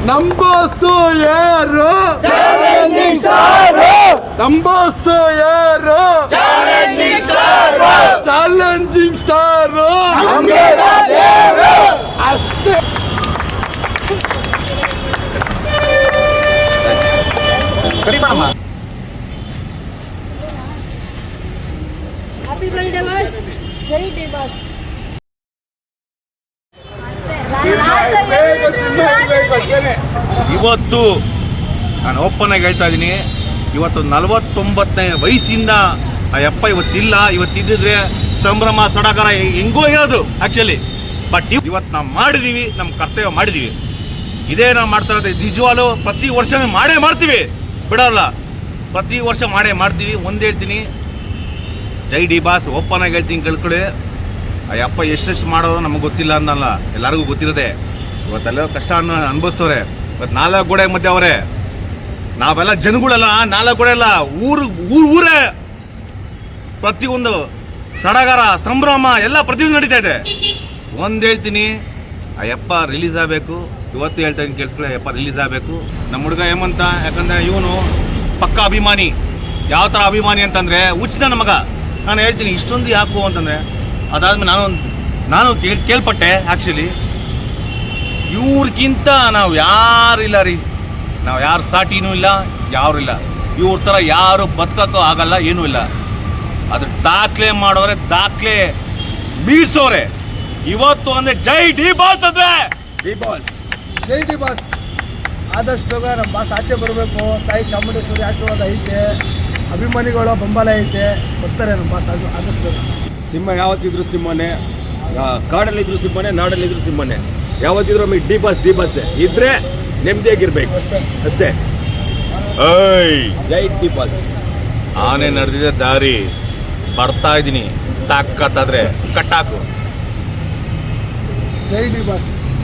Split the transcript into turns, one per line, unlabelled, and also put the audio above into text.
ನಮ್ಮ ಬಾಸು ಯಾರು?
Challenging star.
ನಮ್ಮ ಬಾಸು ಯಾರು?
Challenging star.
ಚಾಲೆಂಜಿಂಗ್ ಸ್ಟಾರ್ ಅಷ್ಟೇ.
Happy birthday boss. ಜೈ ಡಿ ಬಾಸ್.
ಇವತ್ತು ನಾನು ಓಪನ್ ಆಗಿ ಹೇಳ್ತಾ ಇದ್ದೀನಿ, ಇವತ್ತು 49ನೇ ವಯಸ್ಸಿಂದ ಆ ಯಪ್ಪ ಇವತ್ತಿಲ್ಲ. ಇವತ್ತಿದ್ದಿದ್ರೆ ಸಂಭ್ರಮ ಸಡಗರ ಹೆಂಗೋ ಇರೋದು ಆ್ಯಕ್ಚುಲಿ. ಬಟ್ ಇವತ್ತು ನಾವು ಮಾಡಿದ್ದೀವಿ, ನಮ್ಮ ಕರ್ತವ್ಯ ಮಾಡಿದ್ದೀವಿ. ಇದೇ ನಾವು ಮಾಡ್ತಾ ಇರೋದು ನಿಜವಾಗ್ಲೂ. ಪ್ರತಿ ವರ್ಷ ಮಾಡೇ ಮಾಡ್ತೀವಿ, ಬಿಡೋಲ್ಲ. ಪ್ರತಿ ವರ್ಷ ಮಾಡೇ ಮಾಡ್ತೀವಿ. ಒಂದು ಹೇಳ್ತೀನಿ, ಜೈ ಡಿ ಬಾಸ್. ಓಪನ್ ಆಗಿ ಹೇಳ್ತೀನಿ, ಕೇಳ್ಕೊಳ್ಳಿ. ಆ ಯಪ್ಪ ಎಷ್ಟೆಷ್ಟು ಮಾಡೋರು ನಮಗೆ ಗೊತ್ತಿಲ್ಲ ಅನ್ನಲ್ಲ, ಎಲ್ಲರಿಗೂ ಗೊತ್ತಿರೋದೆ. ಇವತ್ತೆಲ್ಲ ಕಷ್ಟ ಅನುಭವಿಸ್ತವ್ರೆ. ಇವತ್ತು 4 ಗೋಡೆ ಮಧ್ಯೆ ಅವರೇ. ನಾವೆಲ್ಲ ಜನಗಳೆಲ್ಲ 4 ಗೋಡೆ ಎಲ್ಲ ಊರೇ ಪ್ರತಿಯೊಂದು ಸಡಗರ ಸಂಭ್ರಮ ಎಲ್ಲ ಪ್ರತಿಯೊಂದು ನಡೀತಾ ಇದೆ. ಒಂದು ಹೇಳ್ತೀನಿ, ಆ ಯಪ್ಪ ರಿಲೀಸ್ ಆಗಬೇಕು. ಇವತ್ತು ಹೇಳ್ತಾ ಇದ್ದೀನಿ, ಕೇಳಿಸ್ಕೊಳ್ಳಿ. ಆ ಯಪ್ಪ ರಿಲೀಸ್ ಆಗಬೇಕು. ನಮ್ಮ ಹುಡುಗ ಹೇಮಂತ, ಯಾಕಂದರೆ ಇವನು ಪಕ್ಕ ಅಭಿಮಾನಿ. ಯಾವ ಥರ ಅಭಿಮಾನಿ ಅಂತಂದರೆ ಹುಚ್ಚಿನ ನಮಗ. ನಾನು ಹೇಳ್ತೀನಿ ಇಷ್ಟೊಂದು ಯಾಕು ಅಂತಂದರೆ, ಅದಾದ್ಮೇಲೆ ನಾನು ಕೇಳ್ಪಟ್ಟೆ ಆ್ಯಕ್ಚುಲಿ, ಇವ್ರಿಗಿಂತ ನಾವು ಯಾರಿಲ್ಲ ರೀ. ನಾವು ಯಾರು ಸಾಟಿನೂ ಇಲ್ಲ, ಯಾರು ಇಲ್ಲ. ಇವ್ರ ಥರ ಯಾರು ಬದುಕಕ್ಕೂ ಆಗಲ್ಲ, ಏನೂ ಇಲ್ಲ. ಅದು ದಾಖಲೆ ಮಾಡೋರೆ, ದಾಖಲೆ ಮೀರ್ಸೋರೆ. ಇವತ್ತು ಅಂದರೆ ಜೈ ಡಿ ಬಾಸ್ ಅಂದ್ರೆ
ಡಿ ಬಾಸ್, ಜೈ ಡಿ ಬಾಸ್. ಆದಷ್ಟು ಬೇಗ ನಮ್ಮ ಬಾಸ್ ಆಚೆ ಬರಬೇಕು. ತಾಯಿ ಚಾಮುಂಡೇಶ್ವರಿ ಆಶೀರ್ವಾದ ಐತೆ, ಅಭಿಮಾನಿಗಳು ಬೆಂಬಲ ಐತೆ, ಬರ್ತಾರೆ ನಮ್ಮ ಬಾಸ್. ಆದಷ್ಟು ಬೇಗ.
ಸಿಂಹ ಯಾವತ್ತಿದ್ರು ಸಿಂಹನೇ, ಕಾಡಲ್ಲಿದ್ರು ಸಿಂಹನೇ, ನಾಡಲ್ಲಿದ್ರು ಸಿಂಹನೇ. ಯಾವತ್ತಿದ್ರು ನಮಗೆ ಡಿ ಬಾಸ್ ಇದ್ರೆ ನೆಮ್ಮದಿಯಾಗಿರ್ಬೇಕು ಅಷ್ಟೇ. ಜೈ ಡಿ ಬಾಸ್.
ಆನೆ ನಡೆದಿದೆ ದಾರಿ, ಬರ್ತಾ ಇದ್ದೀನಿ. ತಾಕತ್ತಾದ್ರೆ ಕಟ್ಟಾಕು.
ಜೈ ಡಿ ಬಾಸ್.